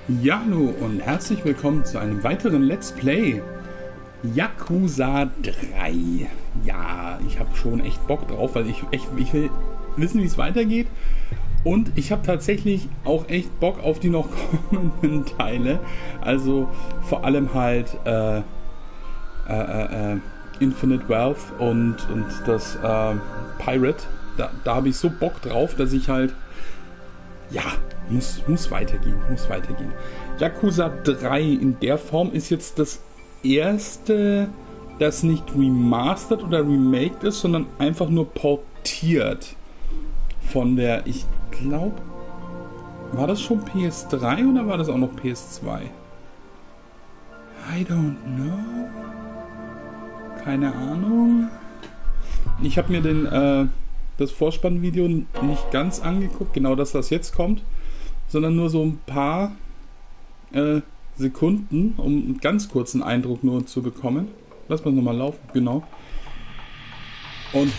Ja, hallo und herzlich willkommen zu einem weiteren Let's Play. Yakuza 3. Ja, ich habe schon echt Bock drauf, weil ich will wissen, wie es weitergeht. Und ich habe tatsächlich auch echt Bock auf die noch kommenden Teile. Also vor allem halt Infinite Wealth und das Pirate. Da habe ich so Bock drauf, dass ich halt... Ja, muss weitergehen. Yakuza 3 in der Form ist jetzt das erste, das nicht remastered oder remaked ist, sondern einfach nur portiert. Von der, ich glaube, war das schon PS3 oder war das auch noch PS2? I don't know. Keine Ahnung. Ich habe mir das Vorspannvideo nicht ganz angeguckt, genau dass das jetzt kommt, sondern nur so ein paar Sekunden, um einen ganz kurzen Eindruck nur zu bekommen. Lass mal nochmal laufen, genau. Und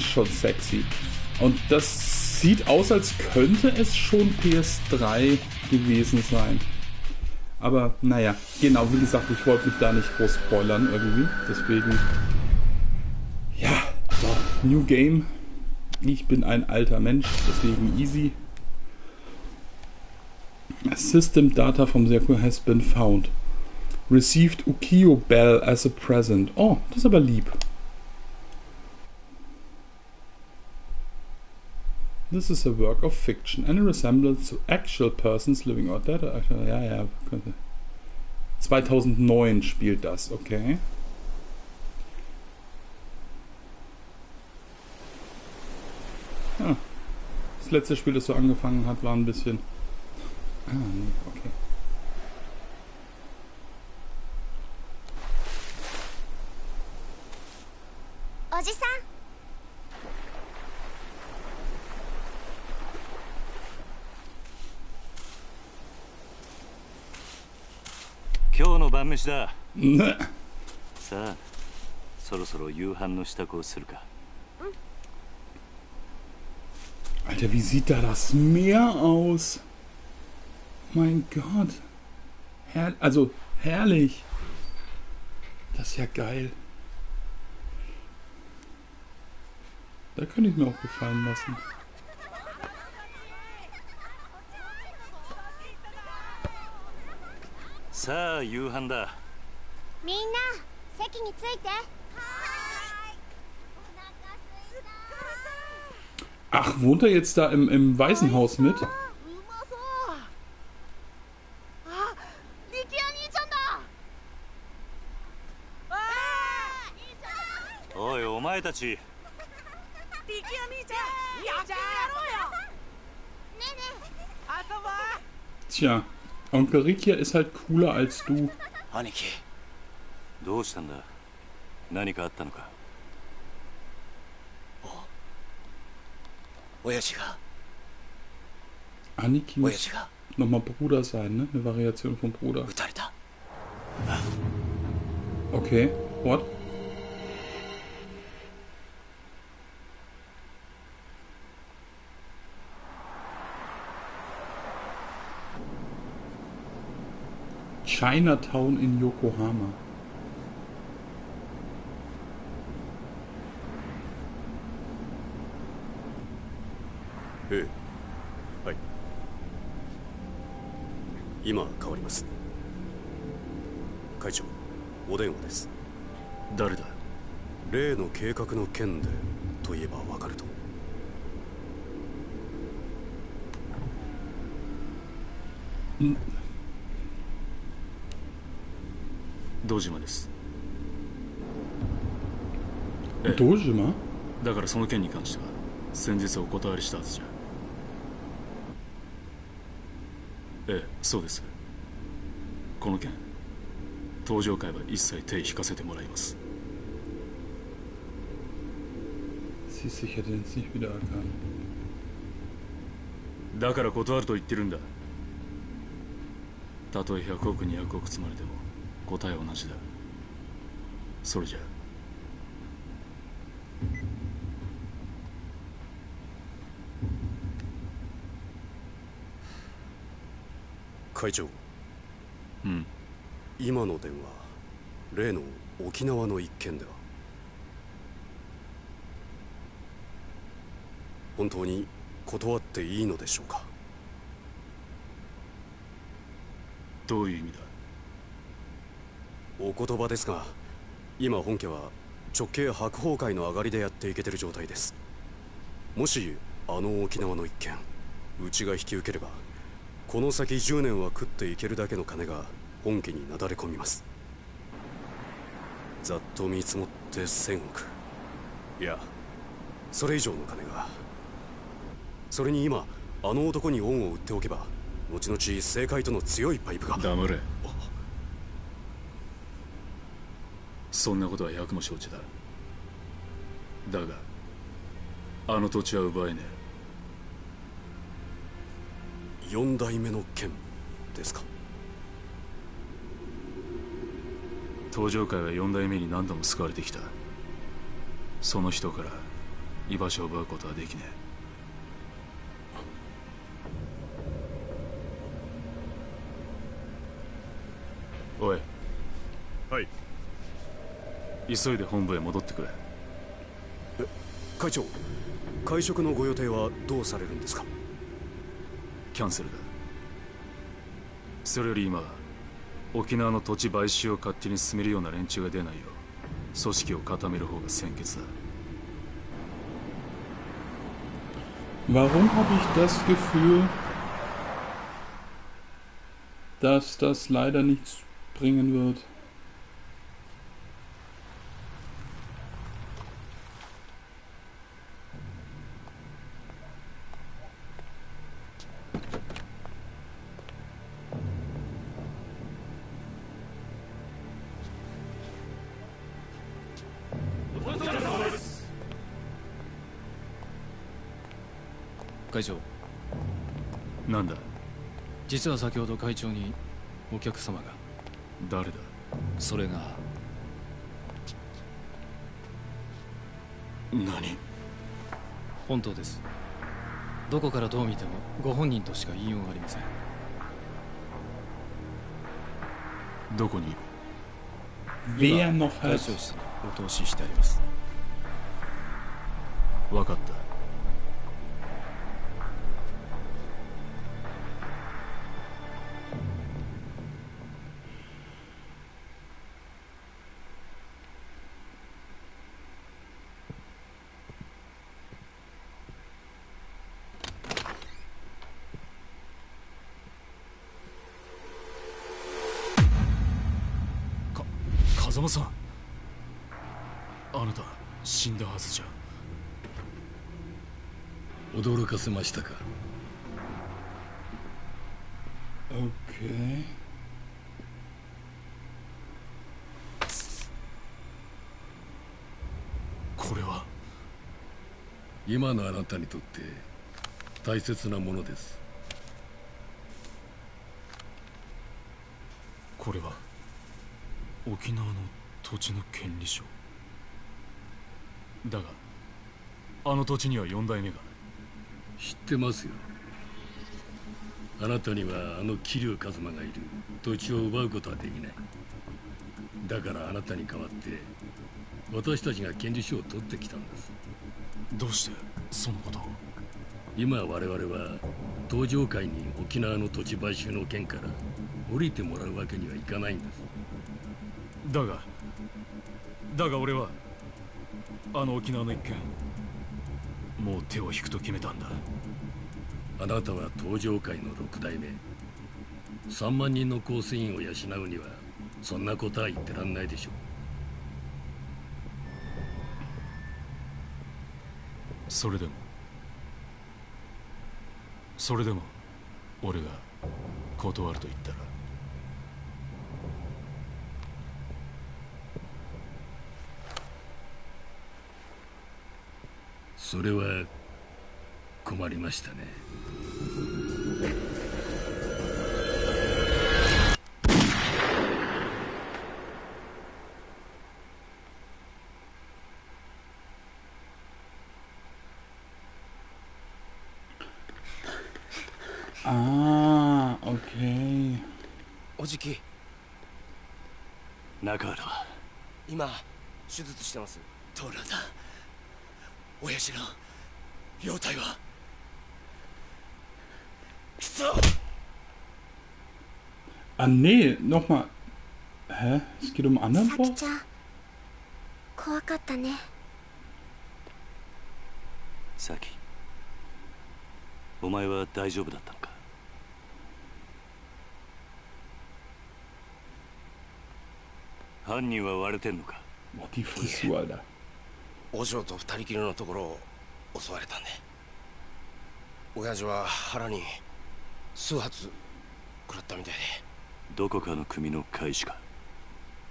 schon sexy. Und das sieht aus, als könnte es schon PS3 gewesen sein. Aber naja, genau, wie gesagt, ich wollte mich da nicht groß spoilern irgendwie. Deswegen, ja, so, New Game. Ich bin ein alter Mensch, deswegen easy. System data from the Yakuza has been found. Received Ukiyo Bell as a present. Oh, das ist aber lieb. This is a work of fiction. Any resemblance to actual persons living or dead? Ja, könnte. 2009 spielt das, okay. Ah. Das letzte Spiel, das so angefangen hat, war ein bisschen... Ah, nee, okay. Oji-san. 今日の晩飯だ。Ne. さあ、そろそろ夕飯の支度をするか。Alter, wie sieht da das Meer aus? Mein Gott. Also, herrlich. Das ist ja geil. Da könnte ich mir auch gefallen lassen. Sa, 夕飯だ。みんな席について。 Ach, wohnt er jetzt da im Waisenhaus mit? おい、お前たち。 Tja, Onkel Rückkehr ist halt cooler als du. 兄貴。どうしたんだ。何かあったのか。Aniki muss nochmal Bruder sein, ne? Eine Variation von Bruder. Okay, what? Chinatown in Yokohama. Hey. はい。今変わります。会長、お電話です。誰だ？例の計画の件でといえばわかると。堂島です。堂島？だからその件に関しては先日お断りしたはずじゃ。ええ、そうです。この件、登場会は一切手引かせてもらいます。Sie ist sicher, den ist nicht wiedererkannt. だから断ると言ってるんだ。たとえ100億200億積まれても答えは同じだ。それじゃ会長、うん。今の電話、例の沖縄の一件では本当に断っていいのでしょうか？どういう意味だ？お言葉ですが、今本家は直系白鵬会の上がりでやっていけてる状態です。もしあの沖縄の一件うちが引き受ければ、この先10年は食っていけるだけの金が本家になだれ込みます。ざっと見積もって1000億、いやそれ以上の金が。それに今あの男に恩を売っておけば、後々政界との強いパイプが。黙れ。そんなことは役も承知だ。だがあの土地は奪えねえ。4代目の剣ですか？東上会は4代目に何度も救われてきた。その人から居場所を奪うことはできねえ。おい。はい。急いで本部へ戻ってくれ。会長、会食のご予定はどうされるんですか？キャンセルだ。それより今沖縄の土地買収を勝手に進めるような連中が出ないよう組織を固める方が先決だ。 Warum habe ich das Gefühl, dass das leider nichts bringen wird?会長、なんだ？実は先ほど会長にお客様が。誰だ？それが。何？本当です。どこからどう見てもご本人としか言いようがありません。どこにいる？ Wer noch 会 hat. 長室にお通ししてあります。分かった。風間さん、あなた死んだはずじゃ。驚かせましたか。 Okay. これは今のあなたにとって大切なものです。これは沖縄の土地の権利書だが、あの土地には4代目が。知ってますよ。あなたにはあの桐生一馬がいる土地を奪うことはできない。だからあなたに代わって私たちが権利書を取ってきたんです。どうしてそのことを？今我々は東上会に沖縄の土地買収の件から降りてもらうわけにはいかないんです。だが俺はあの沖縄の一件、もう手を引くと決めたんだ。あなたは東上会の6代目。3万人の構成員を養うにはそんなことは言ってらんないでしょう。それでも俺が断ると言ったら？それは困りましたね。Ah, okay. おじき中原は今手術してます。トラだ。親父の容体は。くそ。 Ah nee, nochmal. Hä? Es geht um einen anderen さき Boss? ちゃん怖かったね。サキ、お前は大丈夫だったのか？犯人は割れてんのか？ Boah, die Frisur, Alter. お嬢と二人きりのところを襲われたんで、親父は腹に数発食らったみたいで。どこかの組の会士か？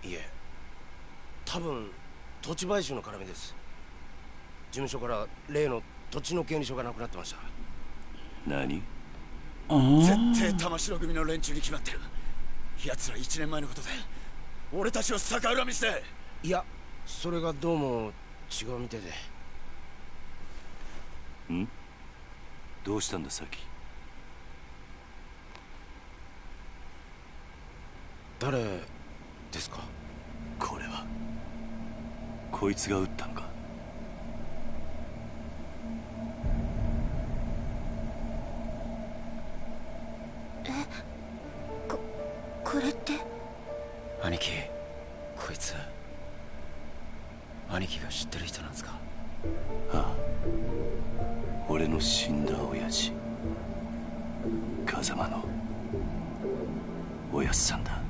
いえ、多分土地買収の絡みです。事務所から例の土地の権利書がなくなってました。何？絶対玉城組の連中に決まってる。奴ら1年前のことで俺たちを逆恨みして。いや、それがどうも違うみたいで。ん？どうしたんだサキ？誰ですか？これはこいつが撃ったのか？これって。兄貴、こいつ兄貴が知ってる人なんですか？ああ、俺の死んだ親父、風間のおやっさんだ。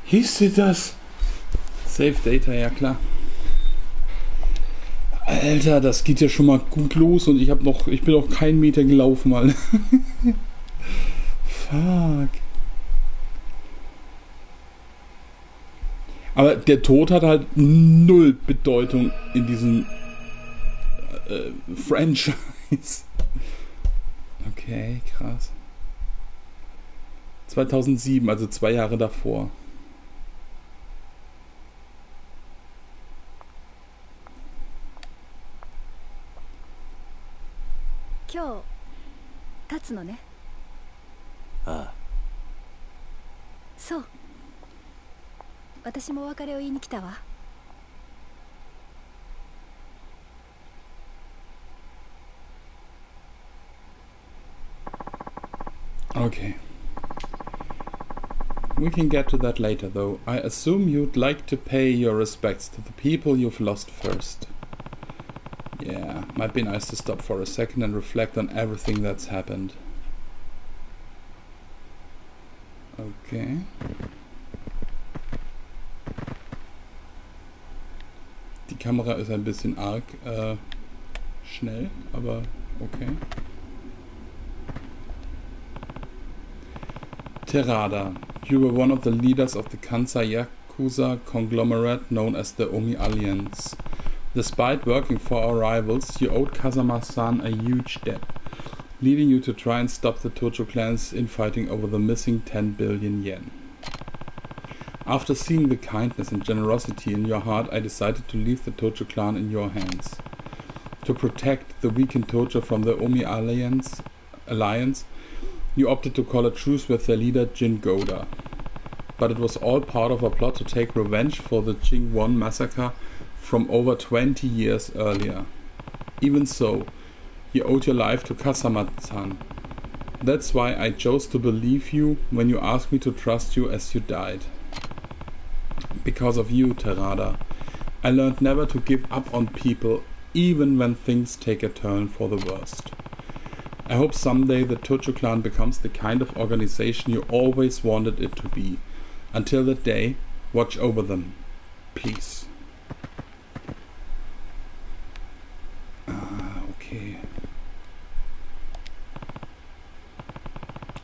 Hieß sie das? Save Data, ja klar. Alter, das geht ja schon mal gut los und ich bin noch keinen Meter gelaufen, mal. Fuck. Aber der Tod hat halt null Bedeutung in diesem Franchise. Okay, krass. 2007, also 2 Jahre davor. Heute 立つのね。ああ。そう。私もお別れを言いに来たわ。Okay. We can get to that later, though. I assume you'd like to pay your respects to the people you've lost first. Yeah, might be nice to stop for a second and reflect on everything that's happened. Okay. Die Kamera ist ein bisschen arg schnell, aber okay. Terada, you were one of the leaders of the Kansai Yakuza conglomerate known as the Omi Alliance. Despite working for our rivals, you owed Kazama-san a huge debt, leading you to try and stop the Tojo clan's infighting over the missing 10 billion yen. After seeing the kindness and generosity in your heart, I decided to leave the Tojo clan in your hands. To protect the weakened Tojo from the Omi Alliance, you opted to call a truce with their leader Jin Goda. But it was all part of a plot to take revenge for the Jingwon massacre from over 20 years earlier. Even so, you owed your life to Kasama-san. That's why I chose to believe you when you asked me to trust you as you died. Because of you, Terada, I learned never to give up on people, even when things take a turn for the worst. I hope someday the Tojo clan becomes the kind of organization you always wanted it to be. Until that day, watch over them. Please. Okay.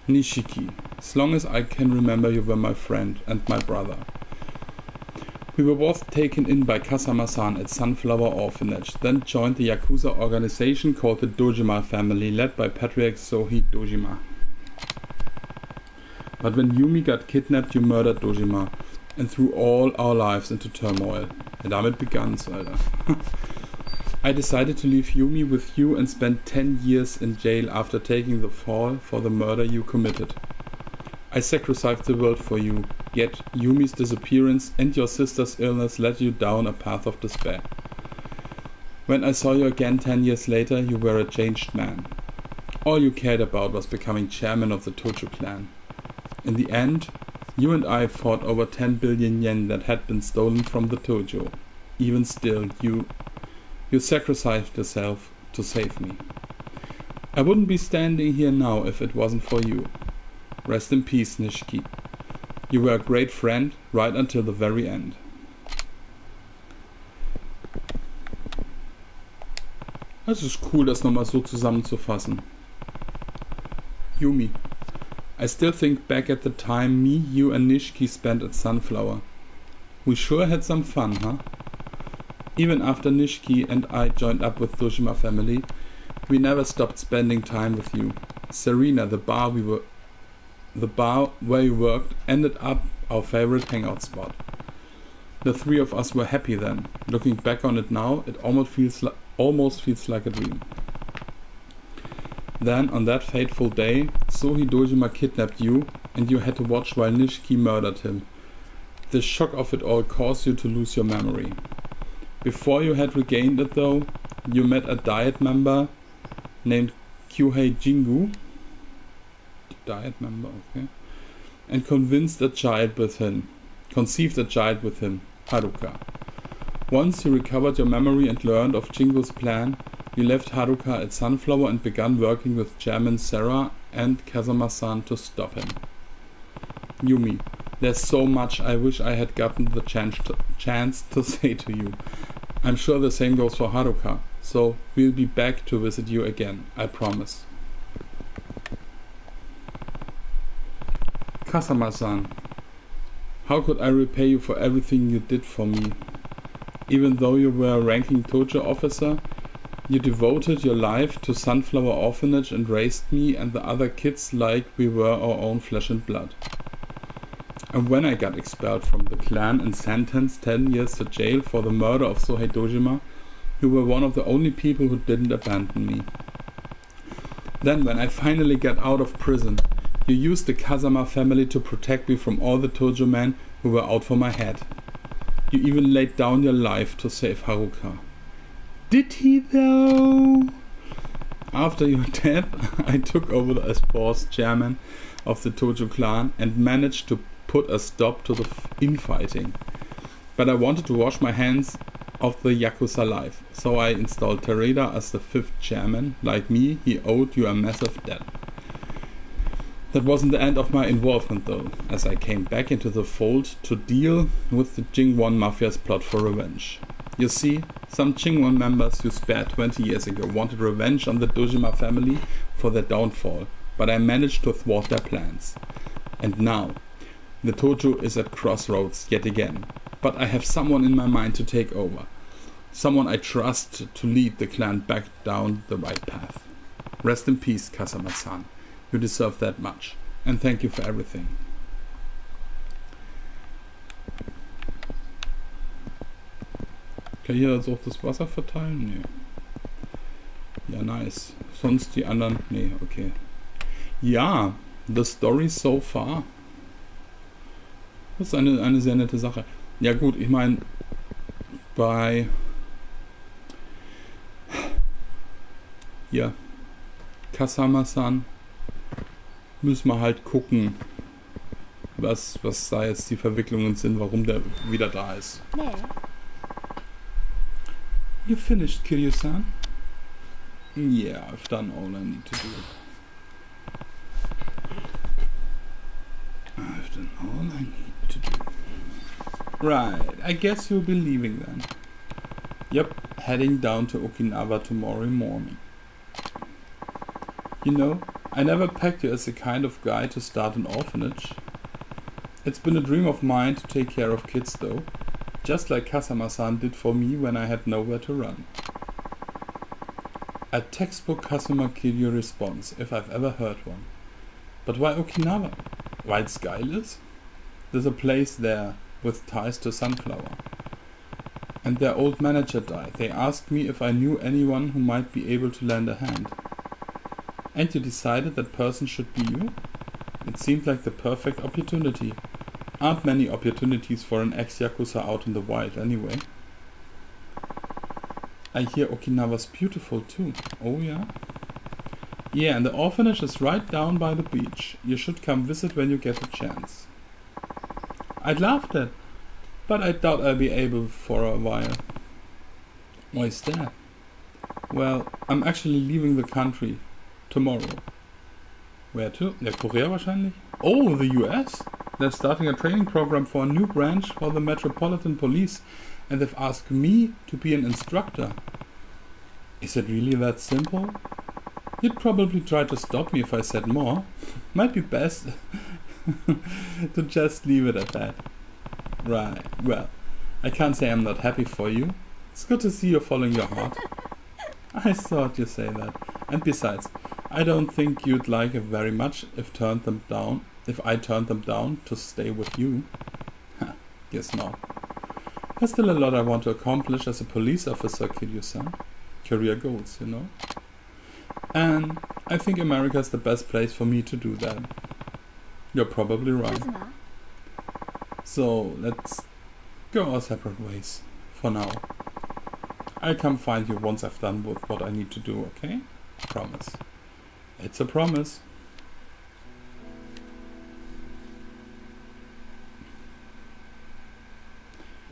Nishiki, as long as I can remember, you were my friend and my brother. We were both taken in by Kasama-san at Sunflower Orphanage, then joined the Yakuza organization called the Dojima family, led by Patriarch Sohi Dojima. But when Yumi got kidnapped, you murdered Dojima and threw all our lives into turmoil. Ja, damit begann's, Alter. I decided to leave Yumi with you and spend 10 years in jail after taking the fall for the murder you committed. I sacrificed the world for you, yet Yumi's disappearance and your sister's illness led you down a path of despair. When I saw you again 10 years later, you were a changed man. All you cared about was becoming chairman of the Tojo clan. In the end, you and I fought over 10 billion yen that had been stolen from the Tojo. Even still, you sacrificed yourself to save me. I wouldn't be standing here now if it wasn't for you. Rest in peace, Nishiki. You were a great friend right until the very end. Es ist cool, das nochmal so zusammenzufassen. Yumi. I still think back at the time me, you and Nishiki spent at Sunflower. We sure had some fun, huh? Even after Nishiki and I joined up with Dojima family, we never stopped spending time with you. Serena, the bar where you worked, ended up our favorite hangout spot. The three of us were happy then. Looking back on it now, it almost feels like a dream. Then, on that fateful day, Sohi Dojima kidnapped you, and you had to watch while Nishiki murdered him. The shock of it all caused you to lose your memory. Before you had regained it though, you met a Diet member named Kyuhei Jingu, and conceived a child with him, Haruka. Once you recovered your memory and learned of Jingu's plan, you left Haruka at Sunflower and began working with Chairman Sarah and Kazama-san to stop him. Yumi, there's so much I wish I had gotten the chance to say to you. I'm sure the same goes for Haruka, so we'll be back to visit you again, I promise. Kazama-san, how could I repay you for everything you did for me? Even though you were a ranking Tojo officer, you devoted your life to Sunflower Orphanage and raised me and the other kids like we were our own flesh and blood. And when I got expelled from the clan and sentenced 10 years to jail for the murder of Sohei Dojima, you were one of the only people who didn't abandon me. Then when I finally got out of prison, you used the Kazama family to protect me from all the Tojo men who were out for my head. You even laid down your life to save Haruka. Did he though? After your death, I took over as boss chairman of the Tojo clan and managed to put a stop to the infighting. But I wanted to wash my hands of the Yakuza life, so I installed Tereda as the 5th chairman. Like me, he owed you a massive debt. That wasn't the end of my involvement though, as I came back into the fold to deal with the Jingwon Mafia's plot for revenge. You see, some Jingwon members you spared 20 years ago wanted revenge on the Dojima family for their downfall, but I managed to thwart their plans. And now, the Tojo is at crossroads yet again, but I have someone in my mind to take over. Someone I trust to lead the clan back down the right path. Rest in peace, Kazama-san. You deserve that much. And thank you for everything. Kann ich hier also auch das Wasser verteilen? Nee. Ja, nice. Sonst die anderen? Nee, okay. Ja, the story so far. Das ist eine sehr nette Sache. Ja gut, ich meine, bei hier Kazama-san müssen wir halt gucken, was da jetzt die Verwicklungen sind, warum der wieder da ist. Nee. You finished, Kiryu-san? Yeah, I've done all I need to do. I've done all I need to do. Right, I guess you'll be leaving then. Yep, heading down to Okinawa tomorrow morning. You know, I never pegged you as the kind of guy to start an orphanage. It's been a dream of mine to take care of kids though, just like Kazama-san did for me when I had nowhere to run. A textbook Kazuma Kiryu response, if I've ever heard one. But why Okinawa? Why Skyless? There's a place there with ties to Sunflower. and their old manager died. They asked me if I knew anyone who might be able to lend a hand. And you decided that person should be you? It seemed like the perfect opportunity. Aren't many opportunities for an ex-Yakuza out in the wild anyway. I hear Okinawa's beautiful too. Oh yeah? Yeah, and the orphanage is right down by the beach. You should come visit when you get a chance. I'd love that, but I doubt I'll be able for a while. Why is that? Well, I'm actually leaving the country tomorrow. Where to? Ja, Korea wahrscheinlich. Oh, the US? They're starting a training program for a new branch for the Metropolitan Police, and they've asked me to be an instructor. Is it really that simple? You'd probably try to stop me if I said more. Might be best to just leave it at that. Right, well, I can't say I'm not happy for you. It's good to see you following your heart. I thought you'd say that. And besides, I don't think you'd like it very much if I turned them down to stay with you. Guess not. There's still a lot I want to accomplish as a police officer, Kiryu-san. Career goals, you know. And I think America's the best place for me to do that. You're probably right. So let's go our separate ways for now. I'll come find you once I've done with what I need to do, okay? Promise. It's a promise.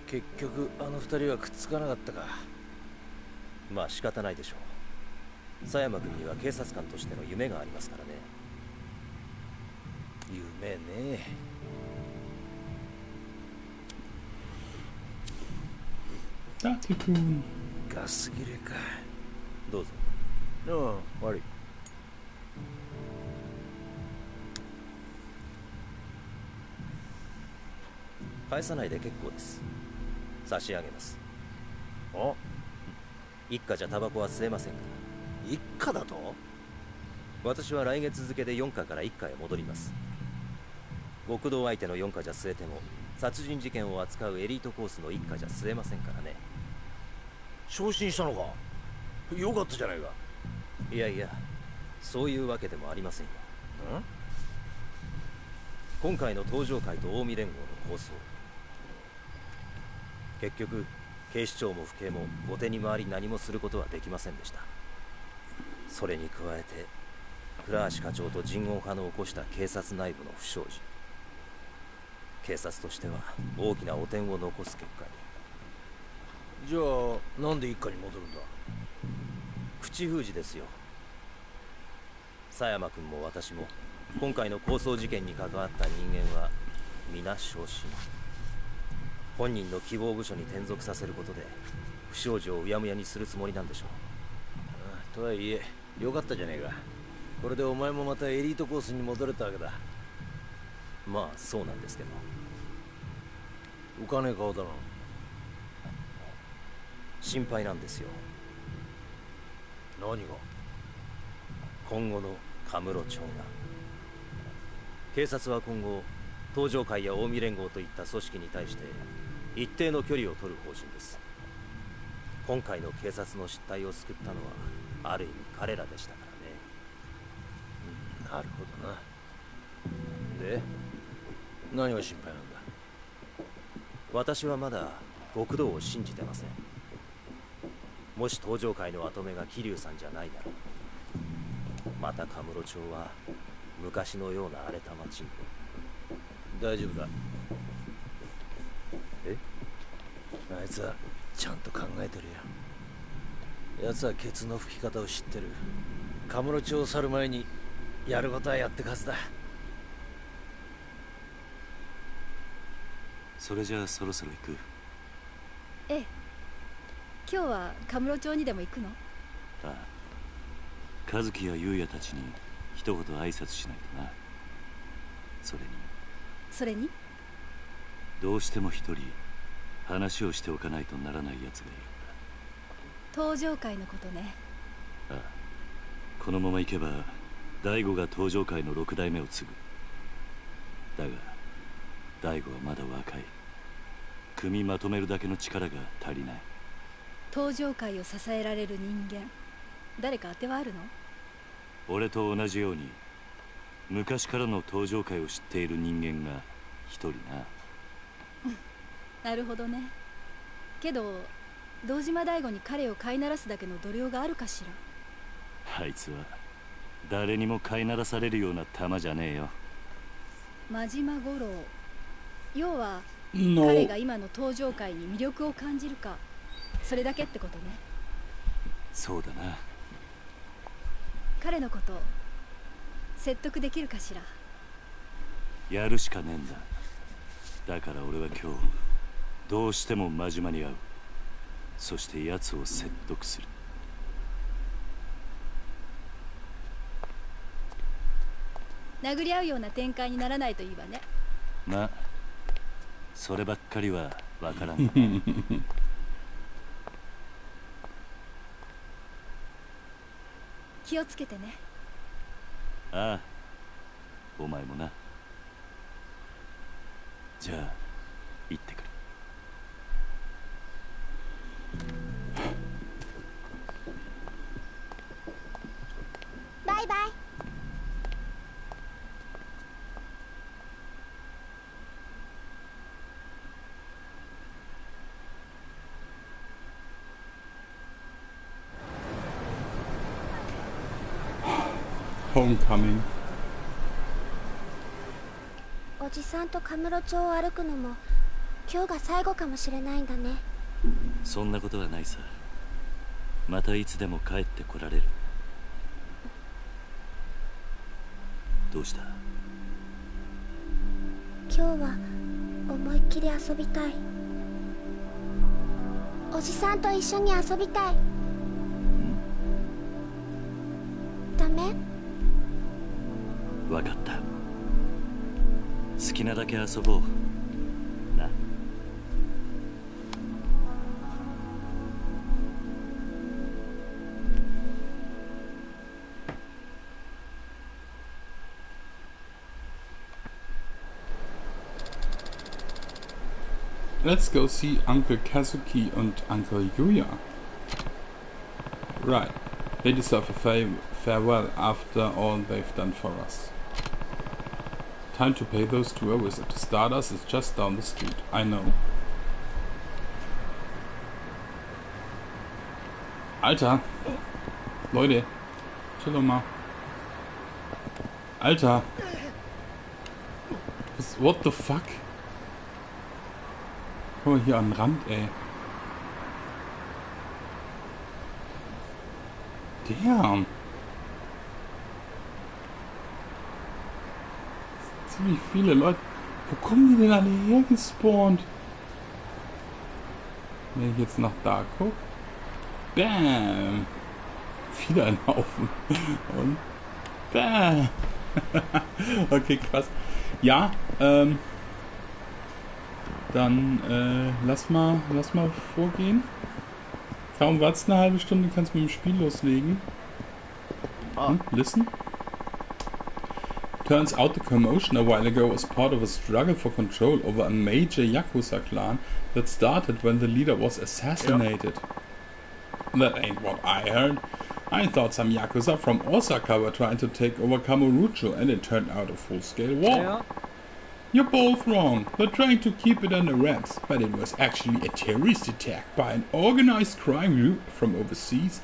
結局あの二人はくっつかなかったか。まあ仕方ないでしょう。佐山君には警察官としての夢がありますからね。夢ね。だってくん。ガス切れか。どうぞ。ああ、悪い。返さないで結構です。差し上げます。あ、一家じゃタバコは吸えませんから。一家だと？私は来月付で4課から1課へ戻ります。極道相手の4課じゃ吸えても殺人事件を扱うエリートコースの1課じゃ吸えませんからね。昇進したのか？よかったじゃないか。いやいや、そういうわけでもありませんよ。今回の東上会と近江連合の構想、結局警視庁も府警も後手に回り何もすることはできませんでした。それに加えて倉橋課長と人言派の起こした警察内部の不祥事、警察としては大きな汚点を残す結果に。じゃあなんで一課に戻るんだ？口封じですよ。佐山君も私も今回の抗争事件に関わった人間は皆昇進。本人の希望部署に転属させることで不祥事をうやむやにするつもりなんでしょう。とはいえよかったじゃねえか。これでお前もまたエリートコースに戻れたわけだ。まあそうなんですけど。浮かねえ顔だな。心配なんですよ。何が？今後のカムロ町が。警察は今後東上会や近江連合といった組織に対して一定の距離を取る方針です。今回の警察の失態を救ったのはある意味彼らでしたからね。なるほどな。で何が心配なんだ？私はまだ極道を信じてません。もし東上会の跡目が桐生さんじゃないなら、またカムロ町は昔のような荒れた町に。大丈夫だ。え？あいつはちゃんと考えてるよ。奴はケツの吹き方を知ってる。カムロ町を去る前にやることはやってかずだ。それじゃあそろそろ行く。ええ、今日はカムロ町にでも行くの？ああ、和樹や優也たちに一言挨拶しないとな。それにどうしても一人話をしておかないとならない奴がいるんだ。東上会のことね。ああ、このまま行けば大悟が東上会の6代目を継ぐ。だが大悟はまだ若い。組みまとめるだけの力が足りない。登場界を支えられる人間、誰か当てはあるの？俺と同じように昔からの登場界を知っている人間が一人な。なるほどね。けど堂島大吾に彼を飼いならすだけの度量があるかしら。あいつは誰にも飼いならされるような玉じゃねえよ。真島五郎、要は、No. 彼が今の登場界に魅力を感じるか、それだけってことね。そうだな。彼のこと説得できるかしら。やるしかねえんだ。だから俺は今日どうしても真島に会う。そして奴を説得する。殴り合うような展開にならないといいわね。まあそればっかりはわからんがな。気をつけてね。ああ、お前もな。じゃあ行ってくる。バイバイ。Homecoming。おじさんとカムロ町を歩くのも今日が最後かもしれないんだね。そんなことはないさ。またいつでも帰ってこられる。どうした？今日は思いっきり遊びたい。おじさんと一緒に遊びたい。ダメ？わかった。好きなだけ遊ぼうな。Let's go see Uncle Kazuki und Uncle Yuya. Right. They deserve a farewell after all they've done for us. Time to pay those two a visit. Stardust is just down the street. I know. Alter. Leute. Chill doch mal. Alter. What the fuck? Guck mal hier an den Rand, ey. Damn. Ziemlich viele Leute. Wo kommen die denn alle hergespawnt? Wenn ich jetzt nach da gucke. Bam. Wieder ein Haufen. Und bam. Okay, krass. Ja, dann lass mal vorgehen. Kaum wartest eine halbe Stunde, kannst du mit dem Spiel loslegen. Listen. Turns out the commotion a while ago was part of a struggle for control over a major Yakuza clan that started when the leader was assassinated. That ain't what I heard. I thought some Yakuza from Osaka were trying to take over Kamurocho and it turned out a full-scale war. You're both wrong. They're trying to keep it under wraps, but it was actually a terrorist attack by an organized crime group from overseas.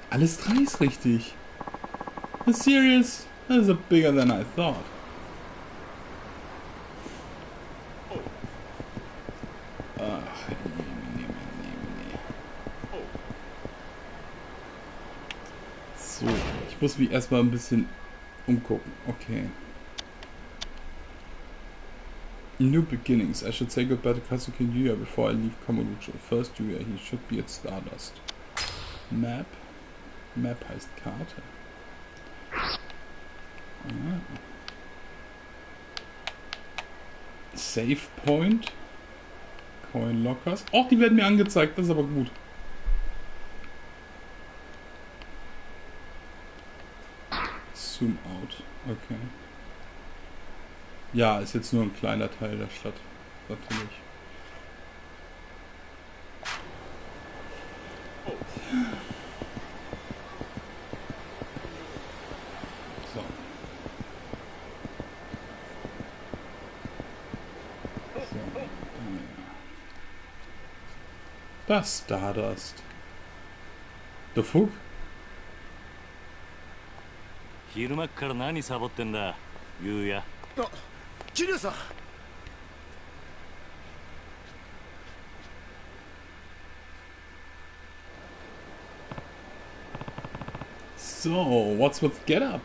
Alles drei ist richtig. The serious? That is bigger than I thought. Ach, nee. So, ich muss mich erstmal ein bisschen umgucken. Okay. New beginnings. I should say goodbye to Kazuki and Yuya before I leave Kamurocho. First Yuya, he should be at Stardust. Map. Map heißt Karte. Ah. Save Point. Coin Lockers. Oh, die werden mir angezeigt, das ist aber gut. Zoom out. Okay. Ja, ist jetzt nur ein kleiner Teil der Stadt. Natürlich. Das Stardust. The fuck? 昼間っから何サボってんだ、ゆうや。あ、桐生さん。So, what's with get up?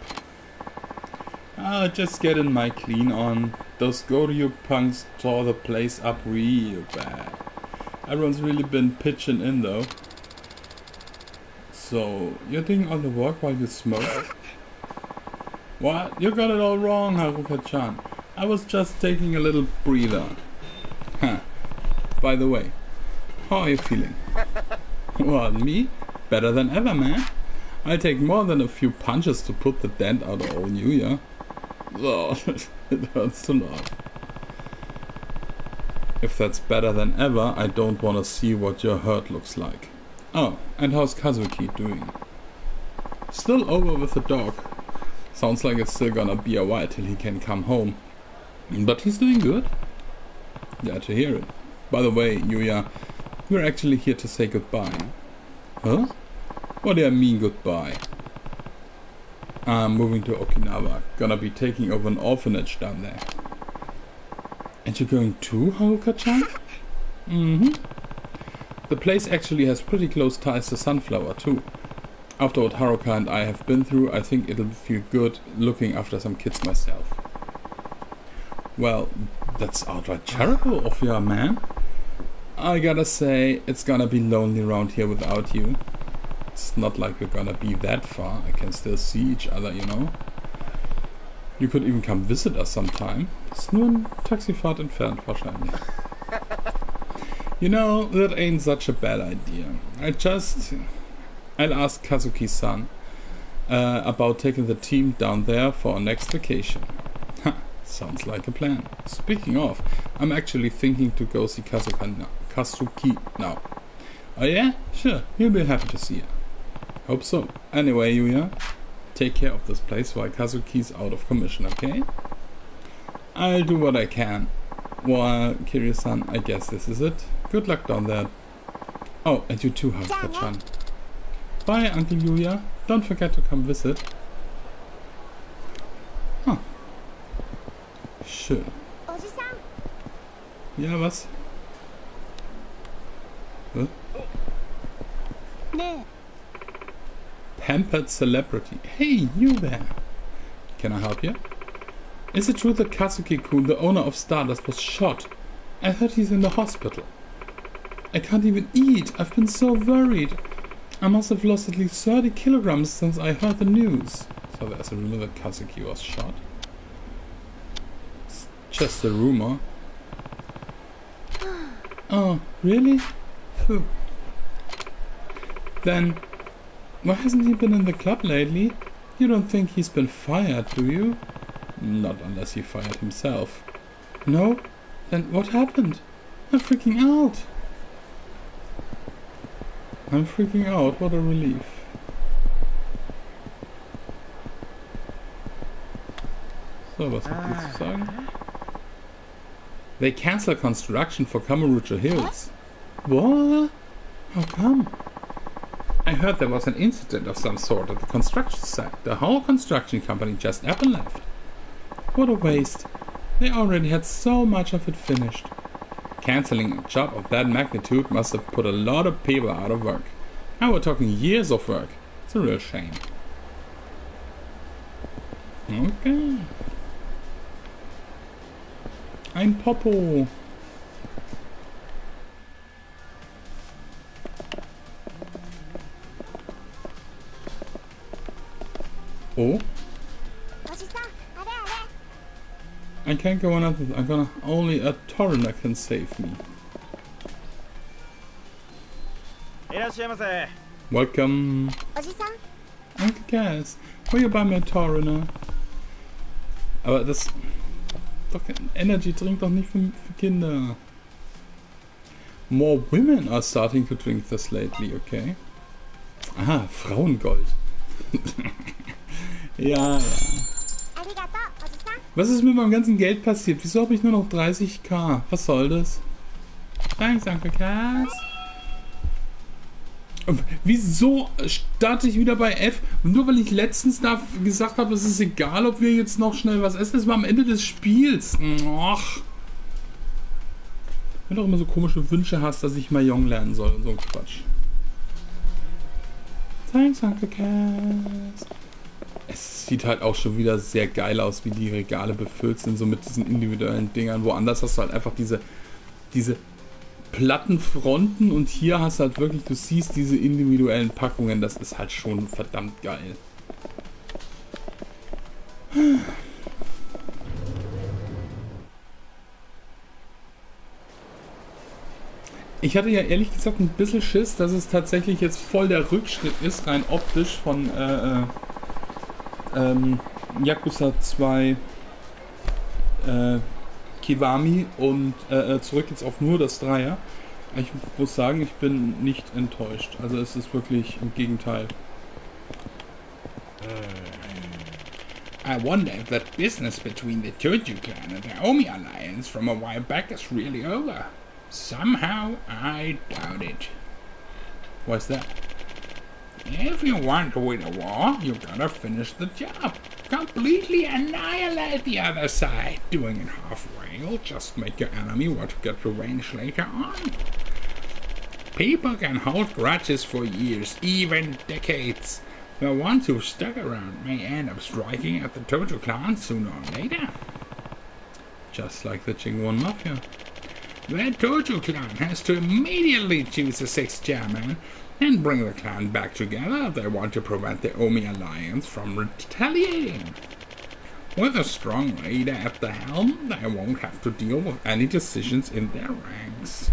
Just getting my clean on. Those Kiryu punks tore the place up real bad. Everyone's really been pitching in though. So, you're doing all the work while you smoke? What? You got it all wrong, Haruka-chan. I was just taking a little breather. Huh. By the way, how are you feeling? What, me? Better than ever, man. I'll take more than a few punches to put the dent out of old Yuya. Oh, it hurts to laugh. If that's better than ever, I don't want to see what your hurt looks like. Oh, and how's Kazuki doing? Still over with the dog. Sounds like it's still gonna be a while till he can come home. But he's doing good. Glad to hear it. By the way, Yuya, we're actually here to say goodbye. Huh? What do I mean goodbye? I'm moving to Okinawa. Gonna be taking over an orphanage down there. And you're going too, Haruka-chan? Mm-hmm. The place actually has pretty close ties to Sunflower too. After what Haruka and I have been through, I think it'll feel good looking after some kids myself. Well, that's outright charitable of you, man. I gotta say, it's gonna be lonely around here without you. It's not like we're gonna be that far. I can still see each other, you know. You could even come visit us sometime. It's nur ein Taxifahrt entfernt wahrscheinlich. You know, that ain't such a bad idea. I'll ask Kazuki-san about taking the team down there for our next vacation. Ha, sounds like a plan. Speaking of, I'm actually thinking to go see Kazuki now. Oh yeah? Sure, you'll be happy to see her. Hope so. Anyway, Yuya, take care of this place while Kazuki's out of commission, okay? I'll do what I can. Well, Kiryu-san, I guess this is it. Good luck down there. Oh, and you too, Haruka-chan. Bye, Uncle Yuya. Don't forget to come visit. Huh. Schön. Ja, was? Huh? Pampered celebrity. Hey, you there. Can I help you? Is it true that Kazuki-kun, the owner of Stardust, was shot? I heard he's in the hospital. I can't even eat. I've been so worried. I must have lost at least 30 kilograms since I heard the news. So there's a rumor that Kazuki was shot. It's just a rumor. Oh, really? Phew. Then, why hasn't he been in the club lately? You don't think he's been fired, do you? Not unless he fired himself. No? Then what happened? I'm freaking out. I'm freaking out, what a relief. So, was hat die zu sagen? They cancel construction for Kamurocho Hills. What? How come? I heard there was an incident of some sort at the construction site. The whole construction company just up and left. What a waste. They already had so much of it finished. Cancelling a job of that magnitude must have put a lot of people out of work. Now we're talking years of work. It's a real shame. Okay. Ein Popo. Oh. I can't go on after that. I'm gonna. Only a Torrenter can save me. Welcome. Danke, guys. Will you buy me a Torrenter? Aber das. Doch, Energy trinkt doch nicht für Kinder. More women are starting to drink this lately, okay? Aha, Frauengold. Ja, ja. Was ist mit meinem ganzen Geld passiert? Wieso habe ich nur noch 30.000? Was soll das? Thanks, Uncle Cass. Wieso starte ich wieder bei F? Nur weil ich letztens da gesagt habe, es ist egal, ob wir jetzt noch schnell was essen. Das war am Ende des Spiels. Ach. Wenn du auch immer so komische Wünsche hast, dass ich Mahjong lernen soll und so ein Quatsch. Thanks, Uncle Cass. Es sieht halt auch schon wieder sehr geil aus, wie die Regale befüllt sind, so mit diesen individuellen Dingern. Woanders hast du halt einfach diese platten Fronten und hier hast du halt wirklich, du siehst diese individuellen Packungen, das ist halt schon verdammt geil. Ich hatte ja ehrlich gesagt ein bisschen Schiss, dass es tatsächlich jetzt voll der Rückschritt ist, rein optisch von Yakuza 2 Kiwami und zurück jetzt auf nur das Dreier. Ich muss sagen, ich bin nicht enttäuscht. Also es ist wirklich im Gegenteil. I wonder if that business between the Toju clan and the Omi alliance from a while back is really over. Somehow I doubt it. Why's that? If you want to win a war, you gotta finish the job. Completely annihilate the other side. Doing it halfway will just make your enemy want to get revenge later on. People can hold grudges for years, even decades. The ones who stuck around may end up striking at the Tojo clan sooner or later. Just like the Jingwon Mafia. The Tojo clan has to immediately choose a sixth chairman and bring the clan back together if they want to prevent the Omi alliance from retaliating. With a strong leader at the helm, they won't have to deal with any decisions in their ranks.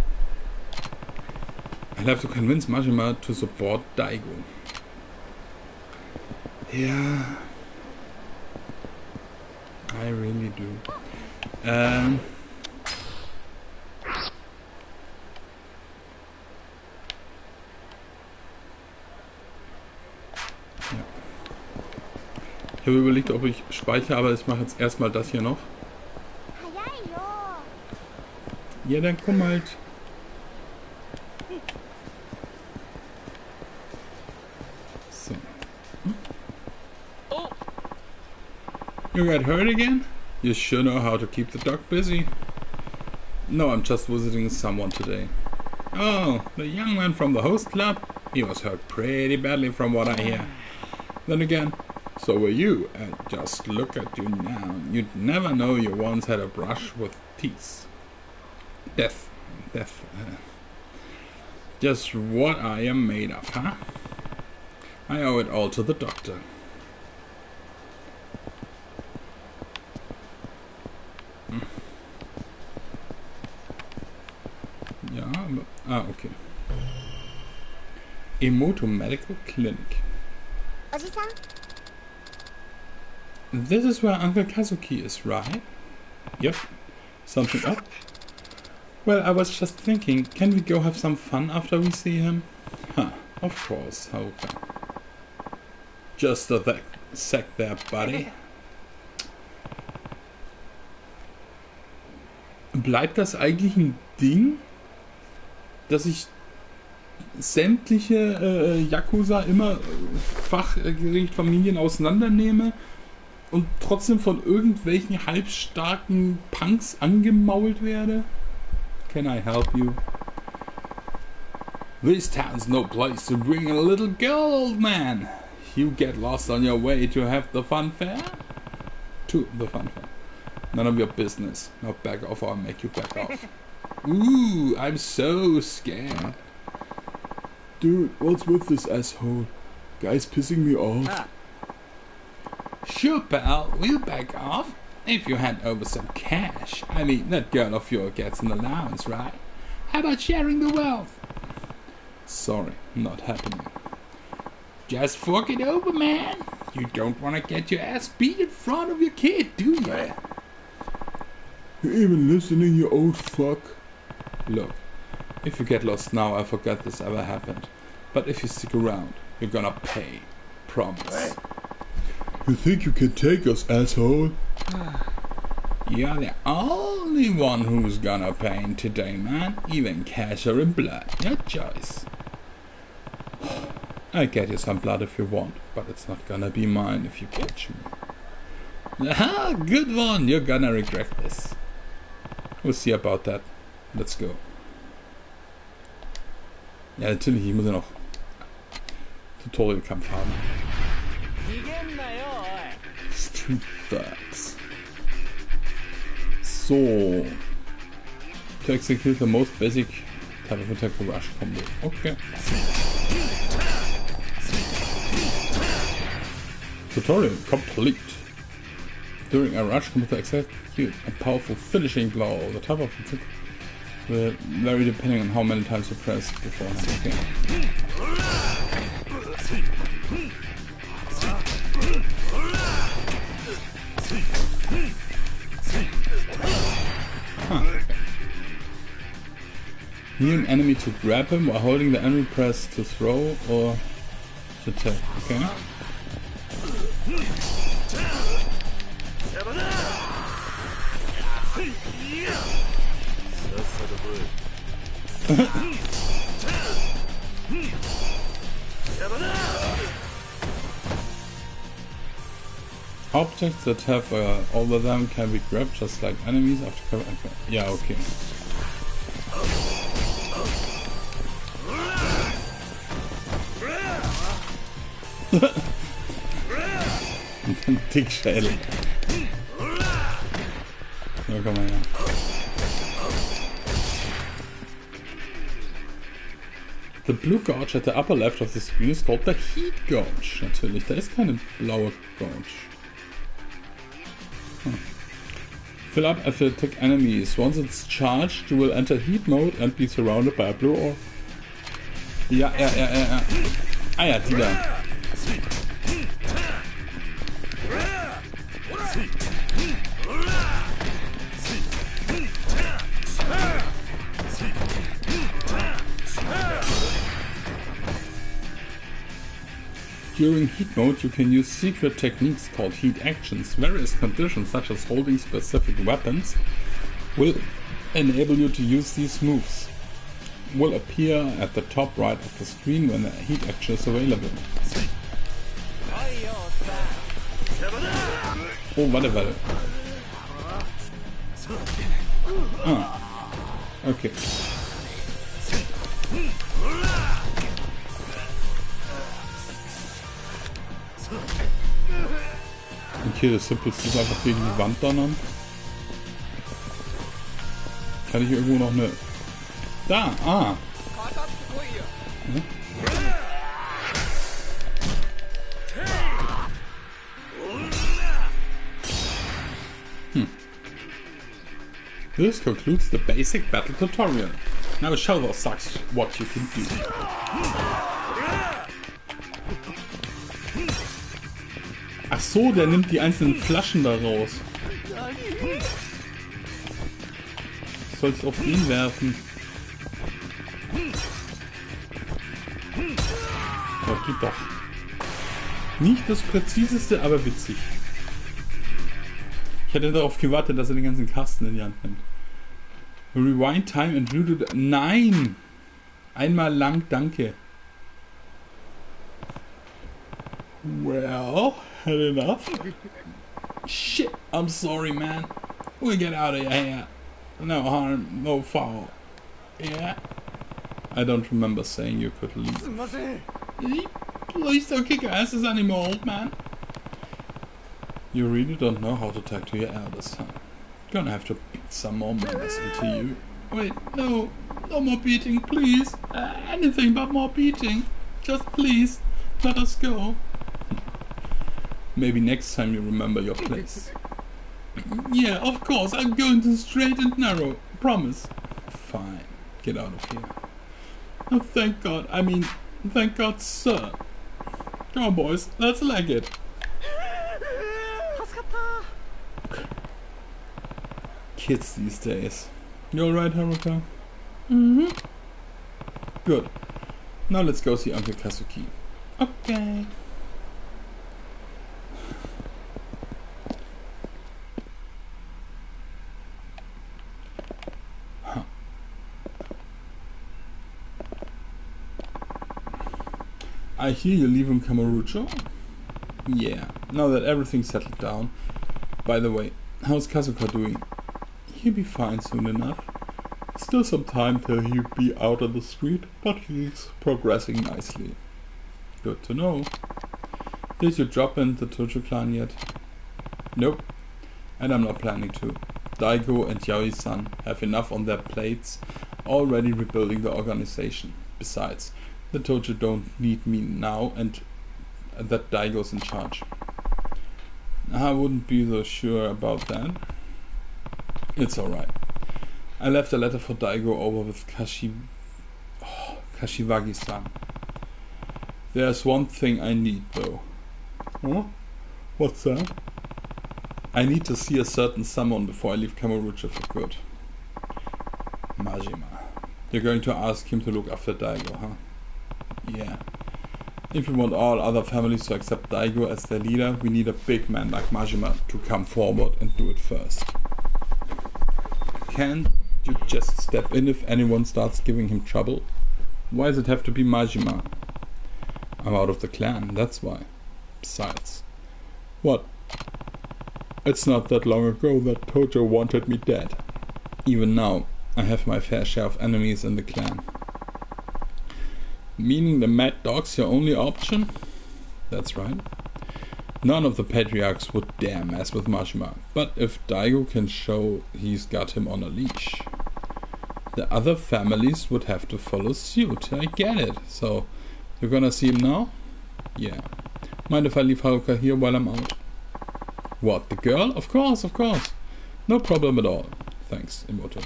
I'll have to convince Majima to support Daigo. Yeah, I really do. Ja. Ich habe überlegt, ob ich speichere, aber ich mache jetzt erstmal das hier noch. Ja, dann komm halt. So. You got hurt again? You sure know how to keep the dog busy. No, I'm just visiting someone today. Oh, the young man from the host club? He was hurt pretty badly from what I hear. Then again, so were you, and just look at you now. You'd never know you once had a brush with teeth. Death. Just what I am made of, huh? I owe it all to the doctor. Ja, aber... okay. Emoto Medical Clinic. Oji-san? This is where Uncle Kazuki is, right? Yep. Something up? Well, I was just thinking, can we go have some fun after we see him? Huh, of course, Haruka. Just a sec there, buddy. Bleibt das eigentlich ein Ding, dass ich sämtliche Yakuza immer fachgerecht Familien auseinandernehme und trotzdem von irgendwelchen halbstarken Punks angemault werde? Can I help you? This town's no place to bring a little girl, old man. You get lost on your way to have the fun fair? To the fun fair. None of your business. Now back off or I'll make you back off. Ooh, I'm so scared. Dude, what's with this asshole? Guy's pissing me off. Sure, pal, we'll back off. If you hand over some cash. I mean, that girl of yours gets an allowance, right? How about sharing the wealth? Sorry, not happening. Just fork it over, man. You don't want to get your ass beat in front of your kid, do you? You even listening, you old fuck? Look, if you get lost now, I forget this ever happened. But if you stick around, you're gonna pay. Promise. You think you can take us, asshole? You're the only one who's gonna pay today, man. Even cash or in blood. Your choice. I get you some blood if you want, but it's not gonna be mine if you catch me. Aha, good one, you're gonna regret this. We'll see about that. Let's go. Ja, natürlich, ich muss ja noch Tutorial-Kampf haben. Street Thugs. So. To execute the most basic type of attack, rush combo. Okay. Tutorial complete. During a rush combo to execute a powerful finishing blow. The type of attack will vary depending on how many times you press beforehand. Okay. Huh. Near an enemy to grab him while holding the enemy press to throw or to attack. Okay. Objects that have all of them can be grabbed just like enemies after cover. Okay. Yeah, okay. Dickschädel. So, komm mal her. The blue gauge at the upper left of the screen is called the heat gauge. Natürlich, da ist keine blaue Gauge. Fill up if you attack enemies. Once it's charged, you will enter heat mode and be surrounded by a blue orb. Ja. Ah ja, die da. During heat mode, you can use secret techniques called heat actions. Various conditions, such as holding specific weapons, will enable you to use these moves. Will appear at the top right of the screen when the heat action is available. Oh, warte. Ah, okay. Okay, das simpelste ist einfach gegen die Wand donnern. Kann ich irgendwo noch eine... Da! Ah! This concludes the basic battle tutorial. Now show those sucks what you can do. Ach so, der nimmt die einzelnen Flaschen da raus. Soll ich auf ihn werfen? Oh, geht doch. Nicht das präziseste, aber witzig. Ich hätte darauf gewartet, dass er den ganzen Kasten in die Hand nimmt. Rewind time and do the... Nein! Einmal lang, danke. Well, had enough. Shit, I'm sorry, man. We'll get out of here. No harm, no foul. Yeah? I don't remember saying you could leave. Please don't kick your asses anymore, old man. You really don't know how to talk to your elders, huh? Gonna have to beat some more manners into you. Wait, no more beating, please. Anything but more beating. Just please, let us go. Maybe next time you remember your place. Yeah, of course, I'm going to straight and narrow. Promise. Fine. Get out of here. Oh, thank God. I mean, thank God, sir. Come on, boys. Let's leg it. Kids these days. You alright, Haruka? Mm-hmm. Good. Now let's go see Uncle Kazuki. Okay. I hear you're leaving Kamurocho? Yeah, now that everything's settled down. By the way, how's Kazuka doing? He'll be fine soon enough. Still some time till he'll be out on the street, but he's progressing nicely. Good to know. Did you drop in the Tojo clan yet? Nope, and I'm not planning to. Daigo and Yaoi-san have enough on their plates, already rebuilding the organization. Besides, the Tojo don't need me now, and that Daigo's in charge. I wouldn't be so sure about that. It's alright. I left a letter for Daigo over with Kashiwagi-san. There's one thing I need though. Huh? What's that? I need to see a certain someone before I leave Kamurocho for good. Majima. You're going to ask him to look after Daigo, huh? Yeah. If we want all other families to accept Daigo as their leader, we need a big man like Majima to come forward and do it first. Can't you just step in if anyone starts giving him trouble? Why does it have to be Majima? I'm out of the clan, that's why. Besides. What? It's not that long ago that Tojo wanted me dead. Even now, I have my fair share of enemies in the clan. Meaning the Mad Dog's your only option? That's right. None of the patriarchs would dare mess with Majima, but if Daigo can show he's got him on a leash, the other families would have to follow suit. I get it. So, you're gonna see him now? Yeah. Mind if I leave Haruka here while I'm out? What, the girl? Of course, of course. No problem at all. Thanks, Imoto.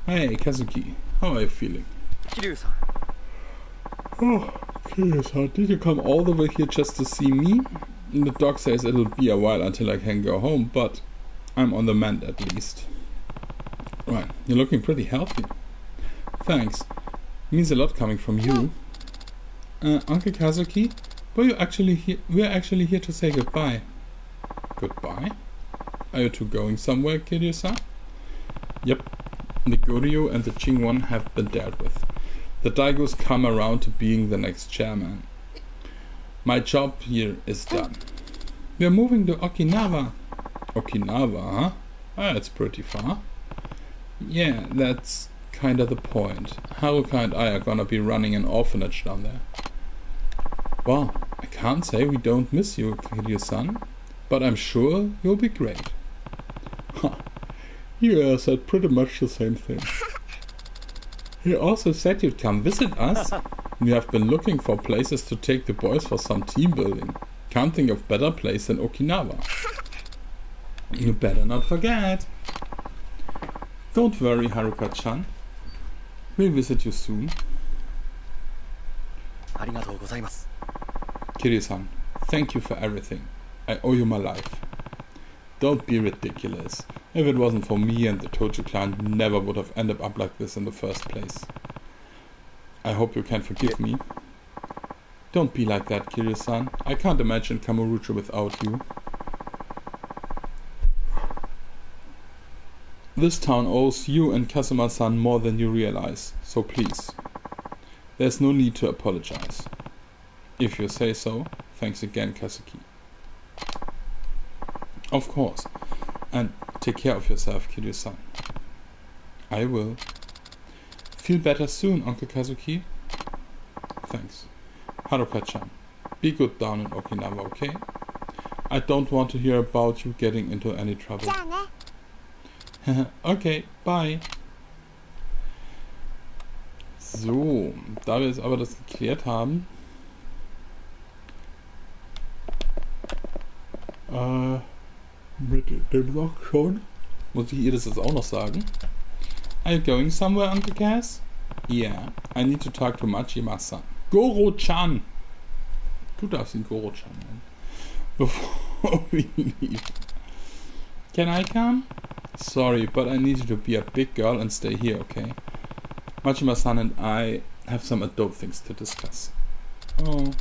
Hey, Kazuki. How are you feeling? Kiryu-san. Oh, Kiryu-san, did you come all the way here just to see me? The doc says it'll be a while until I can go home, but I'm on the mend at least. Right, you're looking pretty healthy. Thanks. Means a lot coming from you. Uncle Kazuki, we're actually here to say goodbye. Goodbye? Are you two going somewhere, Kiryu-san? Yep. The Kiryu and the Chingwon have been dealt with. The Daigos come around to being the next chairman. My job here is done. We're moving to Okinawa. Okinawa, huh? Ah, it's pretty far. Yeah, that's kinda the point. Haruka and I are gonna be running an orphanage down there. Well, I can't say we don't miss you, Kiryu-san, but I'm sure you'll be great. Huh. You said pretty much the same thing. He also said you'd come visit us. We have been looking for places to take the boys for some team building. Can't think of better place than Okinawa. You better not forget. Don't worry, Haruka-chan. We'll visit you soon. Kiryu-san, thank you for everything. I owe you my life. Don't be ridiculous. If it wasn't for me and the Tojo clan, you never would have ended up like this in the first place. I hope you can forgive me. Don't be like that, Kiryu-san. I can't imagine Kamurocho without you. This town owes you and Kazuma-san more than you realize, so please. There's no need to apologize. If you say so, thanks again, Kazuki. Of course. And take care of yourself, Kiryu-san. I will. Feel better soon, Uncle Kazuki. Thanks. Haruka-chan, be good down in Okinawa, okay? I don't want to hear about you getting into any trouble. Okay, bye. So, da wir jetzt aber das geklärt haben, mit dem Loch schon, muss ich ihr das jetzt auch noch sagen. Are you going somewhere, Uncle Kaz? Yeah, I need to talk to Majima-san. Goro-chan! Du darfst ihn Goro-chan nennen. Bevor wir leave. Can I come? Sorry, but I need you to be a big girl and stay here, okay? Majima-san and I have some adult things to discuss. Oh.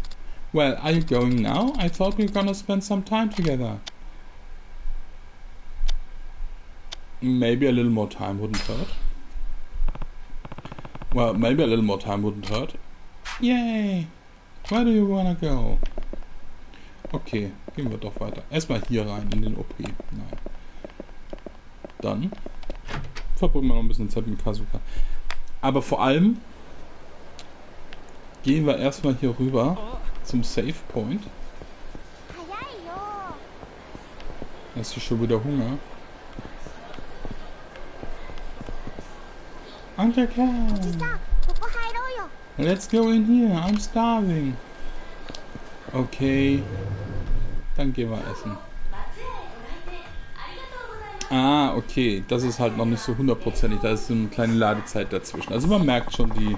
Well, are you going now? I thought we were gonna spend some time together. Maybe a little more time wouldn't hurt. Well, maybe a little more time wouldn't hurt. Yay! Where do you wanna go? Okay, gehen wir doch weiter. Erstmal hier rein in den OP. Nein. Dann verbringen wir noch ein bisschen Zeit mit Kazuka. Aber vor allem gehen wir erstmal hier rüber zum Save Point. Hast du schon wieder Hunger? Uncle Ken! Let's go in here, I'm starving. Okay, dann gehen wir essen. Ah, okay, das ist halt noch nicht so hundertprozentig, da ist so eine kleine Ladezeit dazwischen. Also man merkt schon die...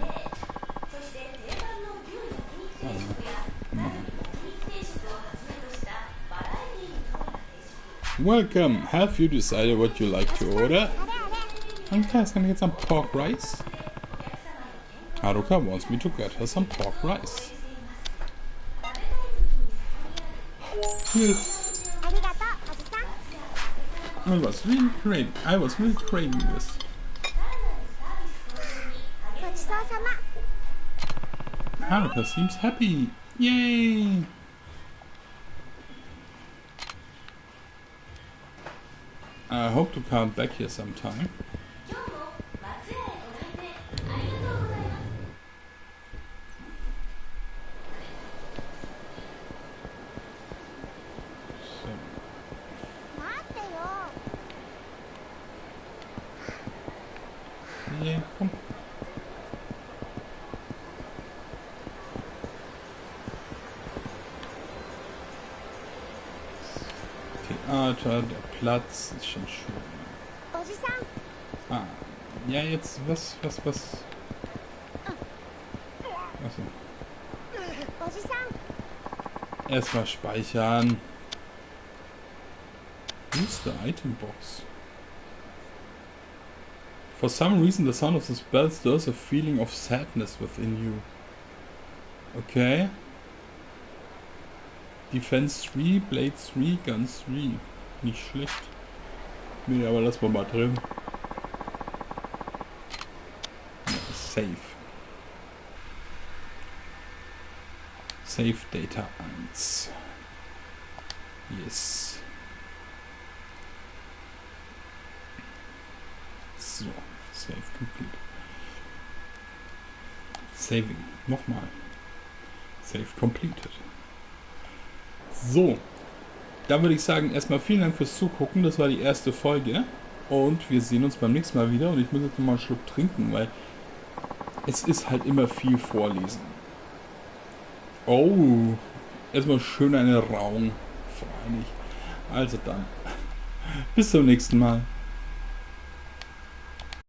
Welcome, have you decided what you like to order? Okay, can I get some pork rice? Haruka wants me to get her some pork rice. Yes. I was really craving this. Haruka seems happy. Yay! I hope to come back here sometime. Nee, komm. Theater, der Platz ist schon schön. Ah, ja, jetzt, was? Achso. Erstmal speichern. Use the item box. For some reason, the sound of the spell stirs a feeling of sadness within you. Okay. Defense 3, Blade 3, Gun 3. Nicht schlecht. Nee, aber lassen wir mal drin. Ja, Save. Save Data 1. Yes. So, Save complete. Saving. Nochmal. Save completed. So. Dann würde ich sagen, erstmal vielen Dank fürs Zugucken. Das war die erste Folge. Und wir sehen uns beim nächsten Mal wieder. Und ich muss jetzt nochmal einen Schluck trinken, weil es ist halt immer viel vorlesen. Oh. Erstmal schön eine Raung. Freilich. Also dann. Bis zum nächsten Mal.